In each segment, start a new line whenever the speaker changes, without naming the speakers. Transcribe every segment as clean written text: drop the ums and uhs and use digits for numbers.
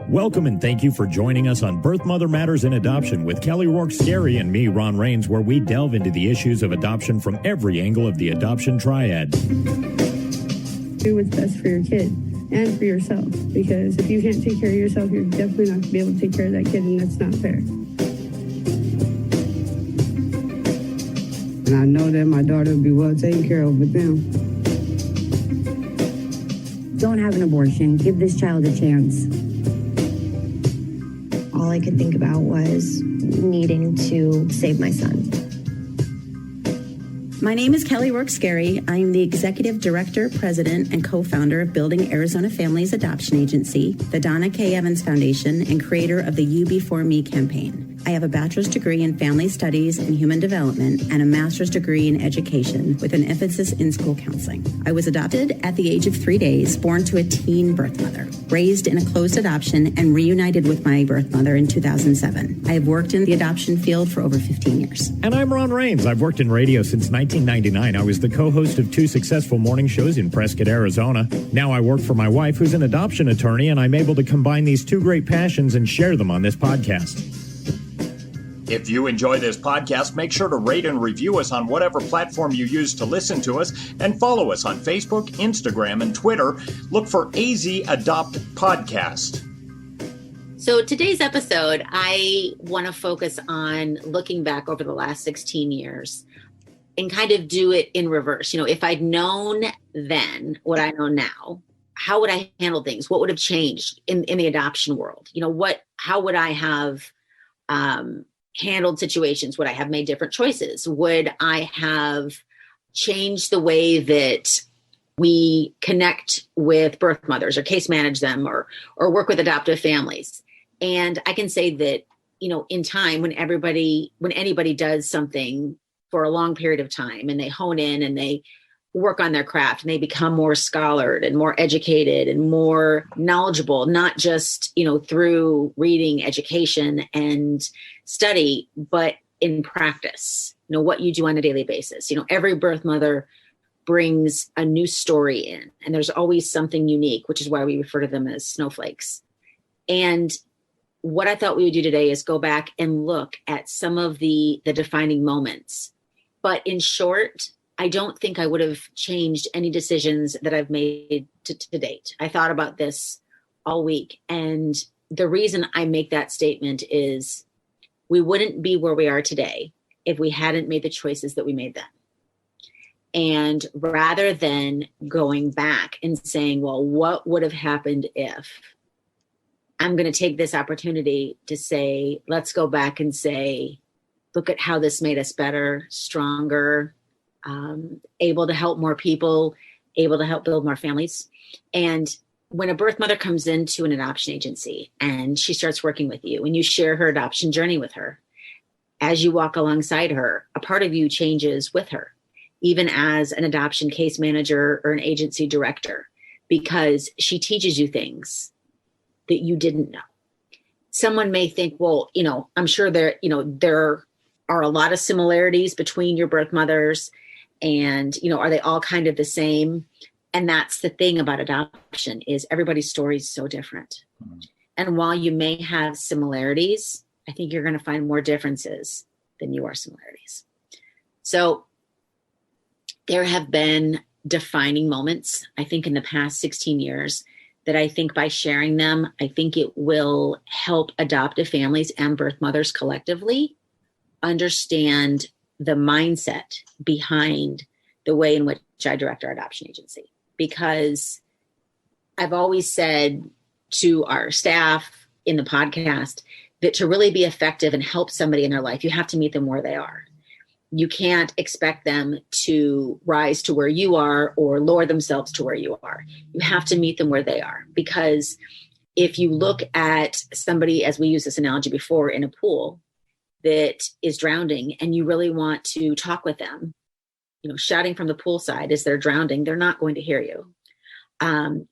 Welcome and thank you for joining us on Birth Mother Matters in Adoption with Kelly Rourke-Scary and me, Ron Rains, where we delve into the issues of adoption from every angle of the adoption triad.
Do what's best for your kid and for yourself, because if you can't take care of yourself, you're definitely not going to be able to take care of that kid, and that's not fair.
And I know that my daughter will be well taken care of with them.
Don't have an abortion. Give this child a chance.
All I could think about was needing to save my son.
My name is Kelly Rourke-Scary. I am the Executive Director, President, and co-founder of Building Arizona Families Adoption Agency, the Donna K. Evans Foundation, and creator of the You Before Me campaign. I have a bachelor's degree in family studies and human development and a master's degree in education with an emphasis in school counseling. I was adopted at the age of 3 days, born to a teen birth mother, raised in a closed adoption, and reunited with my birth mother in 2007. I have worked in the adoption field for over 15 years.
And I'm Ron Rains. I've worked in radio since 1999. I was the co-host of 2 successful morning shows in Prescott, Arizona. Now I work for my wife, who's an adoption attorney, and I'm able to combine these 2 great passions and share them on this podcast.
If you enjoy this podcast, make sure to rate and review us on whatever platform you use to listen to us, and follow us on Facebook, Instagram, and Twitter. Look for AZ Adopt Podcast.
So today's episode, I want to focus on looking back over the last 16 years and kind of do it in reverse. You know, if I'd known then what I know now, how would I handle things? What would have changed in the adoption world? You know, how would I have handled situations? Would I have made different choices? Would I have changed the way that we connect with birth mothers or case manage them or work with adoptive families? And I can say that, you know, in time, when anybody does something for a long period of time and they hone in and they work on their craft and they become more scholared and more educated and more knowledgeable, not just, you know, through reading, education, and study, but in practice, you know, what you do on a daily basis. You know, every birth mother brings a new story in, and there's always something unique, which is why we refer to them as snowflakes. And what I thought we would do today is go back and look at some of the defining moments. But in short, I don't think I would have changed any decisions that I've made to date. I thought about this all week. And the reason I make that statement is we wouldn't be where we are today if we hadn't made the choices that we made then. And rather than going back and saying, well, what would have happened if, I'm going to take this opportunity to say, let's go back and say, look at how this made us better, stronger, able to help more people, able to help build more families. And when a birth mother comes into an adoption agency and she starts working with you and you share her adoption journey with her, as you walk alongside her, a part of you changes with her, even as an adoption case manager or an agency director, because she teaches you things that you didn't know. Someone may think, well, you know, I'm sure there are a lot of similarities between your birth mothers. And, you know, are they all kind of the same? And that's the thing about adoption, is everybody's story is so different. Mm-hmm. And while you may have similarities, I think you're going to find more differences than you are similarities. So there have been defining moments, I think, in the past 16 years that I think by sharing them, I think it will help adoptive families and birth mothers collectively understand the mindset behind the way in which I direct our adoption agency. Because I've always said to our staff in the podcast that to really be effective and help somebody in their life, you have to meet them where they are. You can't expect them to rise to where you are or lower themselves to where you are. You have to meet them where they are. Because if you look at somebody, as we used this analogy before, in a pool that is drowning and you really want to talk with them, you know, shouting from the poolside as they're drowning, they're not going to hear you.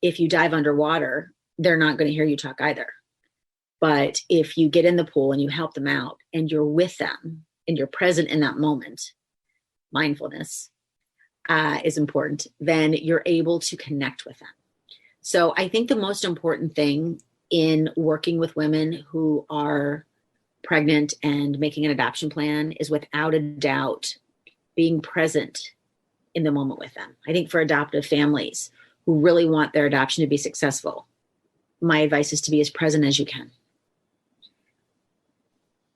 If you dive underwater, they're not going to hear you talk either. But if you get in the pool and you help them out and you're with them and you're present in that moment, mindfulness is important, then you're able to connect with them. So I think the most important thing in working with women who are pregnant and making an adoption plan is without a doubt being present in the moment with them. I think for adoptive families who really want their adoption to be successful, my advice is to be as present as you can.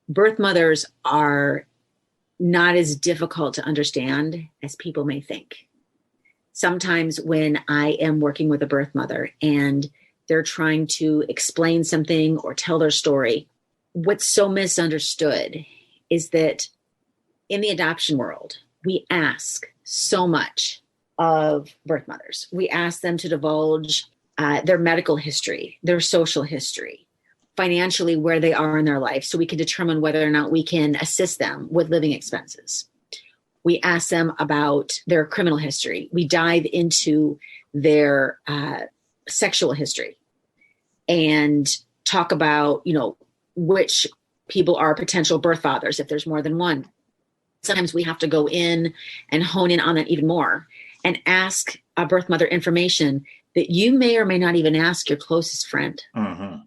Birth mothers are not as difficult to understand as people may think. Sometimes when I am working with a birth mother and they're trying to explain something or tell their story, what's so misunderstood is that in the adoption world, we ask so much of birth mothers. We ask them to divulge their medical history, their social history, financially where they are in their life, so we can determine whether or not we can assist them with living expenses. We ask them about their criminal history. We dive into their sexual history and talk about, which people are potential birth fathers if there's more than one. Sometimes we have to go in and hone in on that even more and ask a birth mother information that you may or may not even ask your closest friend.
Mm-hmm.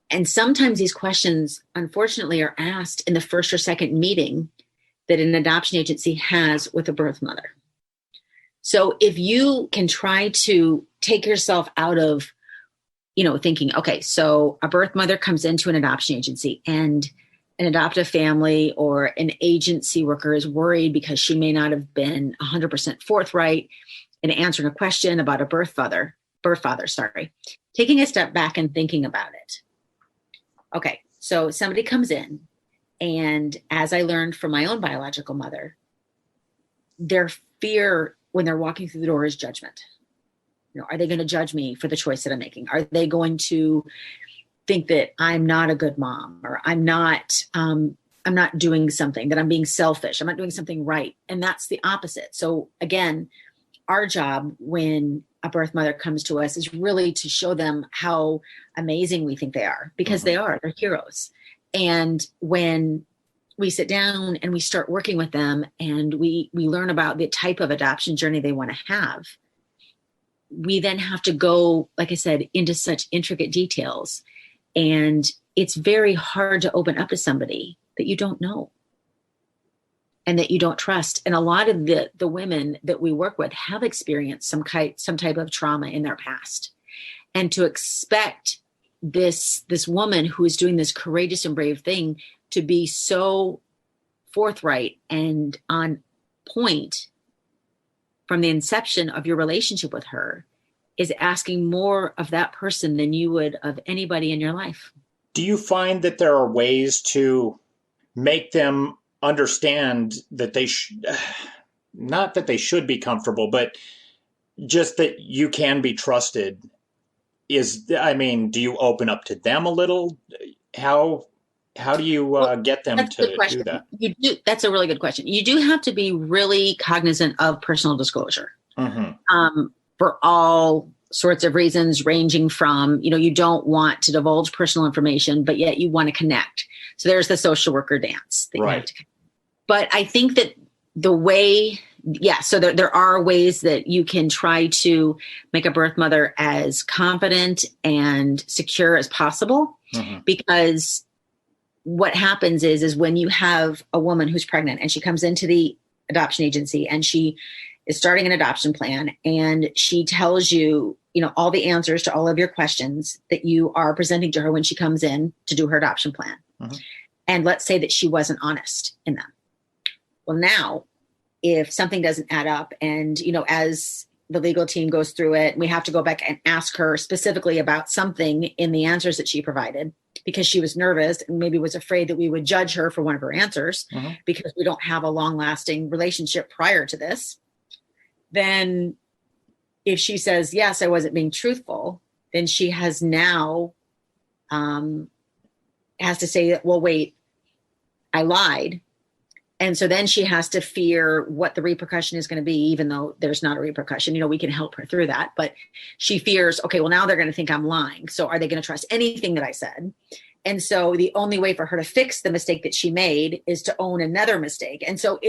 And sometimes these questions, unfortunately, are asked in the first or second meeting that an adoption agency has with a birth mother. So if you can try to take yourself out of, thinking, okay, so a birth mother comes into an adoption agency and an adoptive family or an agency worker is worried because she may not have been 100% forthright in answering a question about a birth father, taking a step back and thinking about it. Okay, so somebody comes in, and as I learned from my own biological mother, their fear when they're walking through the door is judgment. Are they going to judge me for the choice that I'm making? Are they going to think that I'm not a good mom, or I'm not doing something, that I'm being selfish, I'm not doing something right? And that's the opposite. So again, our job when a birth mother comes to us is really to show them how amazing we think they are, because they are, they're heroes. And when we sit down and we start working with them and we learn about the type of adoption journey they want to have, we then have to go, like I said, into such intricate details. And it's very hard to open up to somebody that you don't know and that you don't trust. And a lot of the women that we work with have experienced some type of trauma in their past. And to expect this woman who is doing this courageous and brave thing to be so forthright and on point from the inception of your relationship with her is asking more of that person than you would of anybody in your life.
Do you find that there are ways to make them understand that they not that they should be comfortable, but just that you can be trusted? Do you open up to them a little? How do you get them to do that?
That's a really good question. You do have to be really cognizant of personal disclosure for all sorts of reasons, ranging from, you don't want to divulge personal information, but yet you want to connect. So there's the social worker dance.
Right.
But I think that so there are ways that you can try to make a birth mother as confident and secure as possible, because what happens is when you have a woman who's pregnant and she comes into the adoption agency and she is starting an adoption plan and she tells you, all the answers to all of your questions that you are presenting to her when she comes in to do her adoption plan. And let's say that she wasn't honest in them. Well, now, if something doesn't add up and, as the legal team goes through it, we have to go back and ask her specifically about something in the answers that she provided, because she was nervous and maybe was afraid that we would judge her for one of her answers because we don't have a long-lasting relationship prior to this. Then if she says, yes, I wasn't being truthful, then she has now has to say, well, wait, I lied. And so then she has to fear what the repercussion is going to be, even though there's not a repercussion. We can help her through that. But she fears, okay, well, now they're going to think I'm lying. So are they going to trust anything that I said? And so the only way for her to fix the mistake that she made is to own another mistake. And so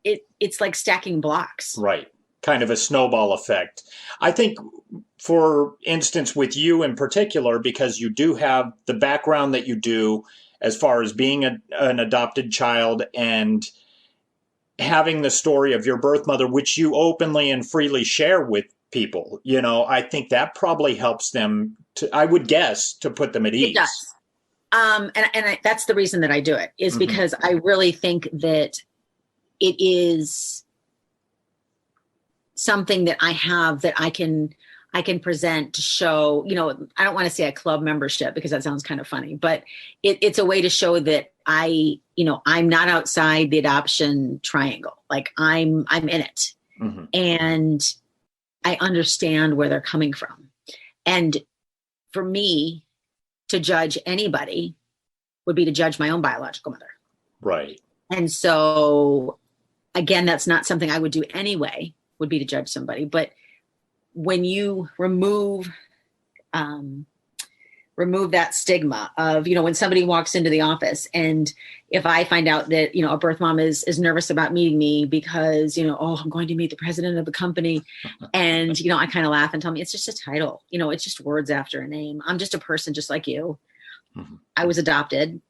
it's like stacking blocks.
Right. kind of a snowball effect. I think, for instance, with you in particular, because you do have the background that you do as far as being an adopted child and having the story of your birth mother, which you openly and freely share with people, I think that probably helps them to, I would guess, to put them at ease. It does.
That's the reason that I do it, is because I really think that it is something that I have that I can present to show, I don't want to say a club membership because that sounds kind of funny, but it's a way to show that I'm not outside the adoption triangle. Like I'm in it, and I understand where they're coming from. And for me to judge anybody would be to judge my own biological mother.
Right.
And so again, that's not something I would do anyway, would be to judge somebody. But when you remove that stigma of, when somebody walks into the office, and if I find out that, a birth mom is nervous about meeting me because, I'm going to meet the president of the company. And, I kind of laugh and tell me it's just a title, it's just words after a name. I'm just a person just like you. I was adopted.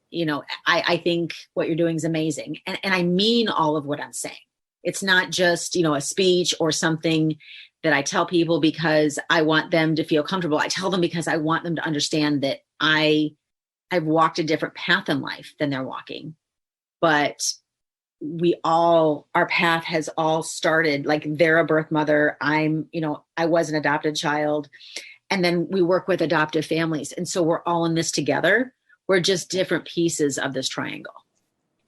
I think what you're doing is amazing. And I mean all of what I'm saying. It's not just, a speech or something that I tell people because I want them to feel comfortable. I tell them because I want them to understand that I've walked a different path in life than they're walking. But our path has all started, like they're a birth mother. I was an adopted child. And then we work with adoptive families. And so we're all in this together. We're just different pieces of this triangle.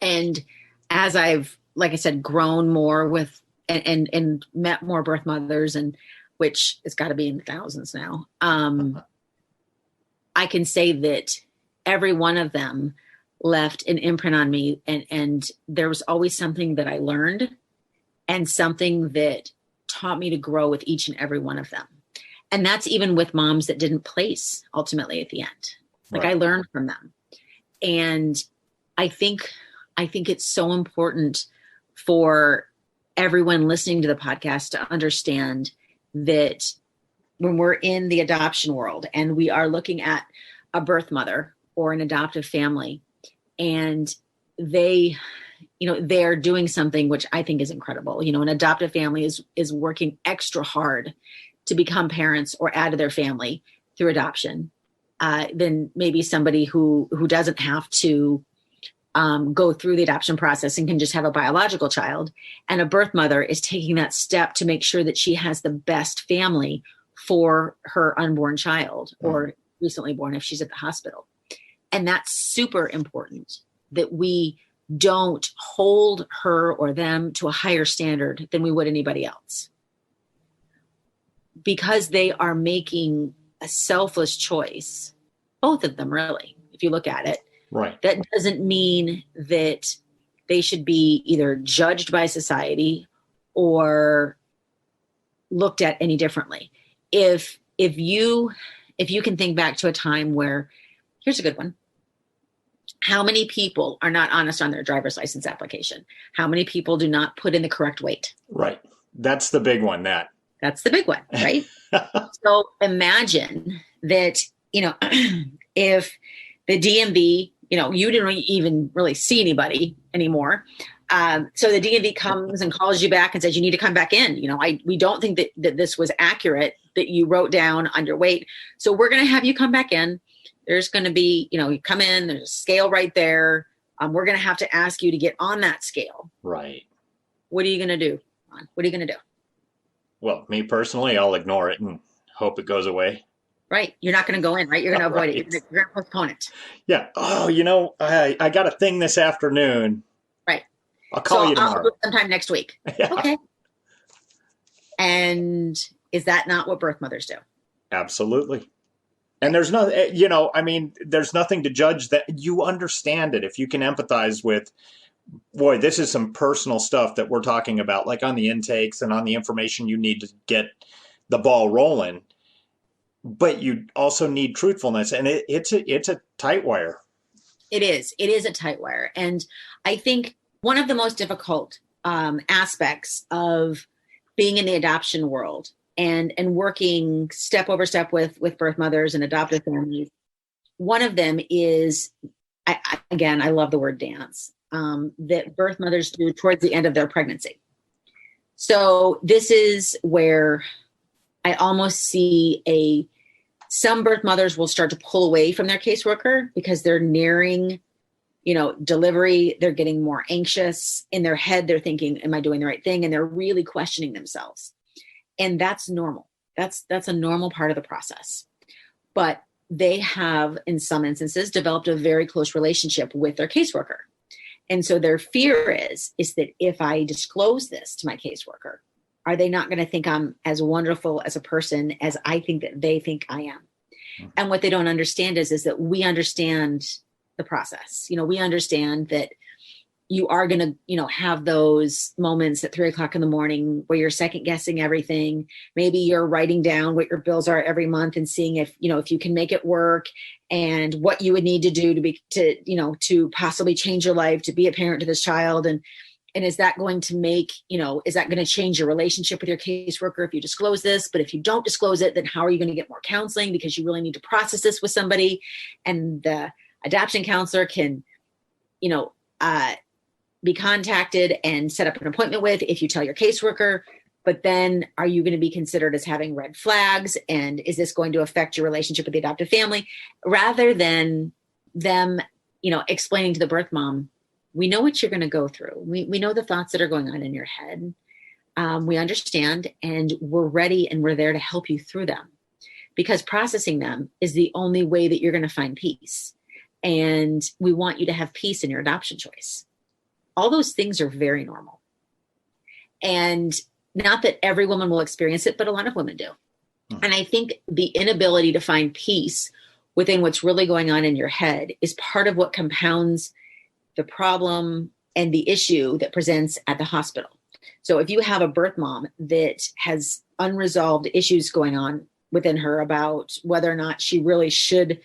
And as I've, like I said, grown more with and met more birth mothers, and which it's got to be in the thousands now. I can say that every one of them left an imprint on me, and there was always something that I learned and something that taught me to grow with each and every one of them. And that's even with moms that didn't place ultimately at the end. Like I learned from them. And I think it's so important for everyone listening to the podcast to understand that when we're in the adoption world and we are looking at a birth mother or an adoptive family, and they're doing something which I think is incredible. An adoptive family is working extra hard to become parents or add to their family through adoption, than maybe somebody who doesn't have to go through the adoption process and can just have a biological child. And a birth mother is taking that step to make sure that she has the best family for her unborn child or recently born if she's at the hospital. And that's super important, that we don't hold her or them to a higher standard than we would anybody else. Because they are making a selfless choice, both of them really, if you look at it.
Right.
That doesn't mean that they should be either judged by society or looked at any differently. If you can think back to a time where, here's a good one. How many people are not honest on their driver's license application? How many people do not put in the correct weight?
Right. That's the big one,
That's the big one, right? So imagine that, if the DMV, you didn't even really see anybody anymore. So the DMV comes and calls you back and says, you need to come back in. We don't think that this was accurate, that you wrote down on your weight. So we're going to have you come back in. There's going to be, you come in, there's a scale right there. We're going to have to ask you to get on that scale.
Right.
What are you going to do? What are you going to do?
Well, me personally, I'll ignore it and hope it goes away.
Right. You're not going to go in, right? You're going to avoid it. You're going to postpone it.
Yeah. Oh, I got a thing this afternoon.
Right.
I'll call you tomorrow.
I'll do it sometime next week.
Yeah.
Okay. And is that not what birth mothers do?
Absolutely. And there's no, there's nothing to judge that. You understand it if you can empathize with, boy, this is some personal stuff that we're talking about, like on the intakes and on the information you need to get the ball rolling. But you also need truthfulness, and it's a tight wire.
It is a tight wire. And I think one of the most difficult aspects of being in the adoption world and working step over step with birth mothers and adoptive families, one of them is, I love the word dance, that birth mothers do towards the end of their pregnancy. So this is where I almost see some birth mothers will start to pull away from their caseworker because they're nearing, delivery. They're getting more anxious in their head. They're thinking, am I doing the right thing? And they're really questioning themselves. And that's normal. That's a normal part of the process. But they have, in some instances, developed a very close relationship with their caseworker. And so their fear is that if I disclose this to my caseworker, are they not going to think I'm as wonderful as a person as I think that they think I am? Mm-hmm. And what they don't understand is that we understand the process. We understand that you are going to, have those moments at 3:00 in the morning where you're second guessing everything. Maybe you're writing down what your bills are every month and seeing if you can make it work and what you would need to do to possibly change your life, to be a parent to this child. And is that going to make, is that going to change your relationship with your caseworker if you disclose this? But if you don't disclose it, then how are you going to get more counseling? Because you really need to process this with somebody. And the adoption counselor can, be contacted and set up an appointment with if you tell your caseworker. But then are you going to be considered as having red flags? And is this going to affect your relationship with the adoptive family? Rather than them, explaining to the birth mom, we know what you're going to go through. We know the thoughts that are going on in your head. We understand, and we're ready, and we're there to help you through them, because processing them is the only way that you're going to find peace. And we want you to have peace in your adoption choice. All those things are very normal. And not that every woman will experience it, but a lot of women do. Mm-hmm. And I think the inability to find peace within what's really going on in your head is part of what compounds the problem and the issue that presents at the hospital. So if you have a birth mom that has unresolved issues going on within her about whether or not she really should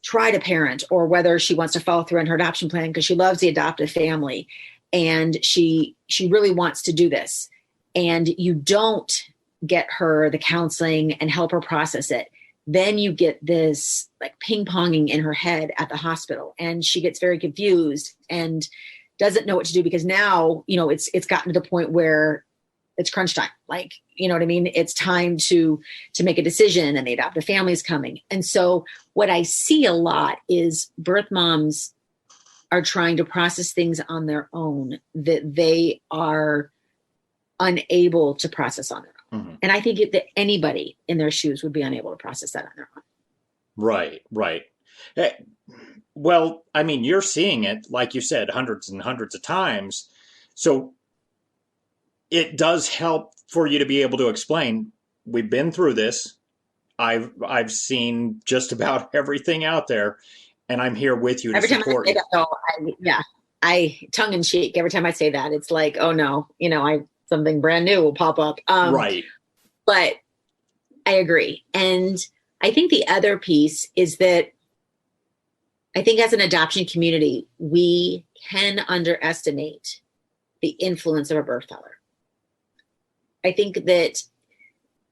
try to parent, or whether she wants to follow through on her adoption plan because she loves the adoptive family and she really wants to do this, and you don't get her the counseling and help her process it, then you get this like ping-ponging in her head at the hospital, and she gets very confused and doesn't know what to do, because now, it's gotten to the point where it's crunch time. Like, you know what I mean? It's time to make a decision, and the adoptive family is coming. And so what I see a lot is birth moms are trying to process things on their own that they are unable to process on their own. Mm-hmm. And I think that anybody in their shoes would be unable to process that on their own.
Right. Well, I mean, you're seeing it, like you said, hundreds and hundreds of times. So it does help for you to be able to explain, we've been through this. I've seen just about everything out there, and I'm here with you to support you.
I tongue in cheek. Every time I say that, it's like, oh no, something brand new will pop up.
Right.
But I agree. And I think the other piece is that I think as an adoption community, we can underestimate the influence of a birth father. I think that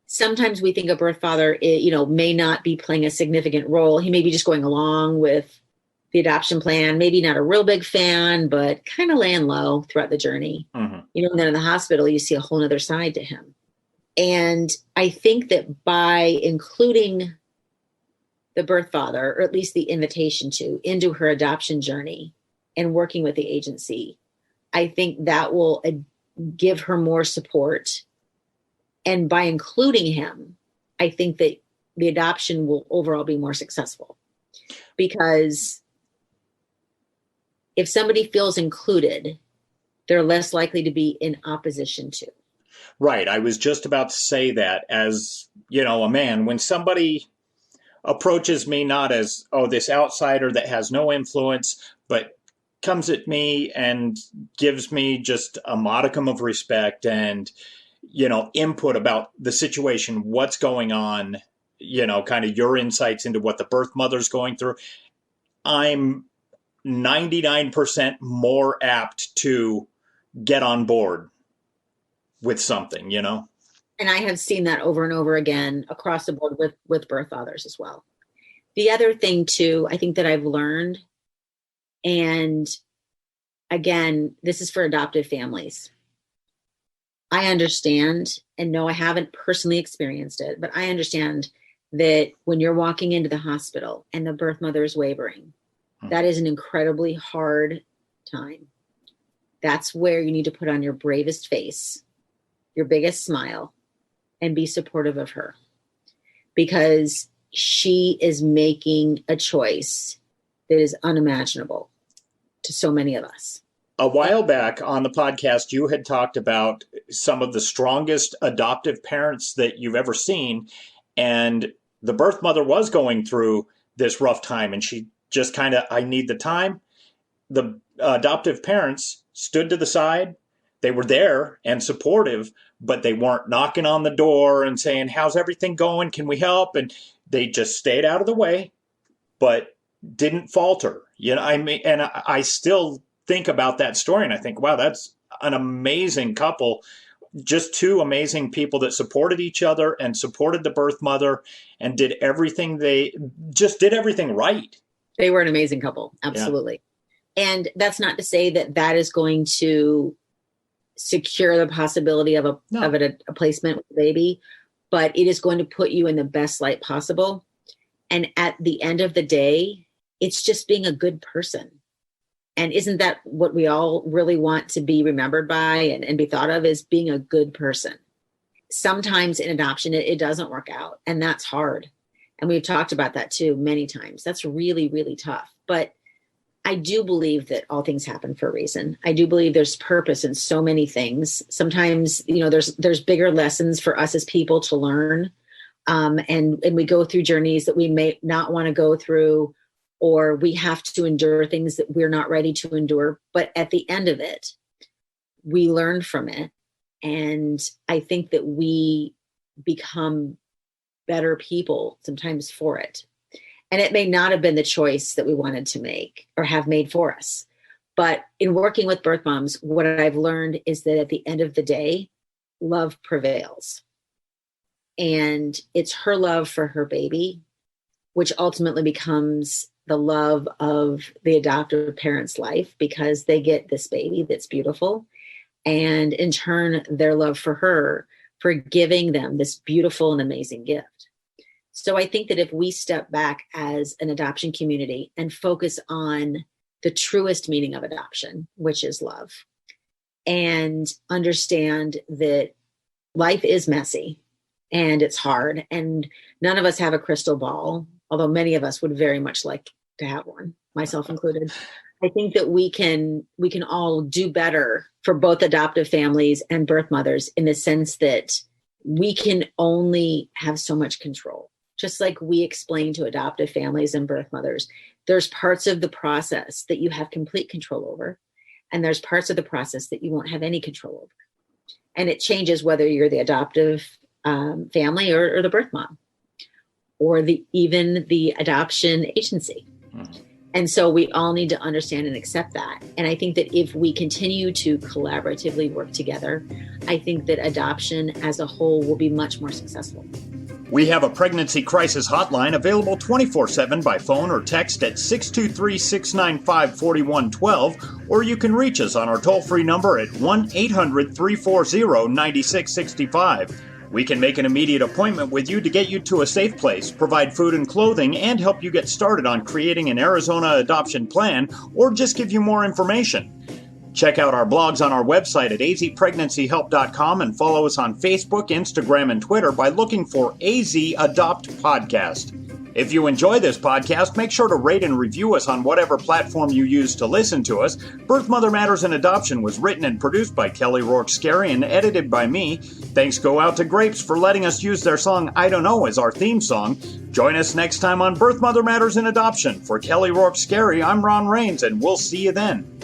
sometimes we think a birth father, may not be playing a significant role. He may be just going along with the adoption plan, maybe not a real big fan, but kind of laying low throughout the journey. Mm-hmm. And then in the hospital, you see a whole other side to him. And I think that by including the birth father, or at least the invitation to, into her adoption journey and working with the agency, I think that will give her more support. And by including him, I think that the adoption will overall be more successful, because if somebody feels included, they're less likely to be in opposition to.
Right. I was just about to say that, as, a man, when somebody approaches me not as, this outsider that has no influence, but comes at me and gives me just a modicum of respect and, input about the situation, what's going on, kind of your insights into what the birth mother's going through, I'm 99% more apt to get on board with something,
And I have seen that over and over again across the board with birth fathers as well. The other thing too, I think that I've learned, and again, this is for adoptive families. I understand, and no, I haven't personally experienced it, but I understand that when you're walking into the hospital and the birth mother is wavering, that is an incredibly hard time. That's where you need to put on your bravest face, your biggest smile, and be supportive of her, because she is making a choice that is unimaginable to so many of us.
A while back on the podcast, you had talked about some of the strongest adoptive parents that you've ever seen. And the birth mother was going through this rough time, and she just kind of, I need the time. The adoptive parents stood to the side. They were there and supportive, but they weren't knocking on the door and saying, how's everything going? Can we help? And they just stayed out of the way, but didn't falter. You know, I mean, and I still think about that story and I think, wow, that's an amazing couple. Just two amazing people that supported each other and supported the birth mother and did everything. They just did everything right. They
were an amazing couple. Absolutely. Yeah. And that's not to say that that is going to secure the possibility of a placement with a baby, but it is going to put you in the best light possible. And at the end of the day, it's just being a good person. And isn't that what we all really want to be remembered by and be thought of, as being a good person? Sometimes in adoption, it doesn't work out, and that's hard. And we've talked about that too many times. That's really, really tough. But I do believe that all things happen for a reason. I do believe there's purpose in so many things. Sometimes, you know, there's bigger lessons for us as people to learn. And we go through journeys that we may not want to go through, or we have to endure things that we're not ready to endure. But at the end of it, we learn from it. And I think that we become better people sometimes for it. And it may not have been the choice that we wanted to make or have made for us. But in working with birth moms, what I've learned is that at the end of the day, love prevails. And it's her love for her baby, which ultimately becomes the love of the adoptive parent's life, because they get this baby that's beautiful. And in turn, their love for her, for giving them this beautiful and amazing gift. So I think that if we step back as an adoption community and focus on the truest meaning of adoption, which is love, and understand that life is messy and it's hard, and none of us have a crystal ball, although many of us would very much like to have one, myself included. I think that we can all do better for both adoptive families and birth mothers, in the sense that we can only have so much control. Just like we explain to adoptive families and birth mothers, there's parts of the process that you have complete control over, and there's parts of the process that you won't have any control over. And it changes whether you're the adoptive family or the birth mom, or even the adoption agency. Mm-hmm. And so we all need to understand and accept that. And I think that if we continue to collaboratively work together, I think that adoption as a whole will be much more successful.
We have a pregnancy crisis hotline available 24/7 by phone or text at 623-695-4112, or you can reach us on our toll-free number at 1-800-340-9665. We can make an immediate appointment with you to get you to a safe place, provide food and clothing, and help you get started on creating an Arizona adoption plan, or just give you more information. Check out our blogs on our website at azpregnancyhelp.com and follow us on Facebook, Instagram, and Twitter by looking for AZ Adopt Podcast. If you enjoy this podcast, make sure to rate and review us on whatever platform you use to listen to us. Birth Mother Matters in Adoption was written and produced by Kelly Rourke-Scary and edited by me. Thanks go out to Grapes for letting us use their song I Don't Know as our theme song. Join us next time on Birth Mother Matters in Adoption. For Kelly Rourke-Scary, I'm Ron Rains, and we'll see you then.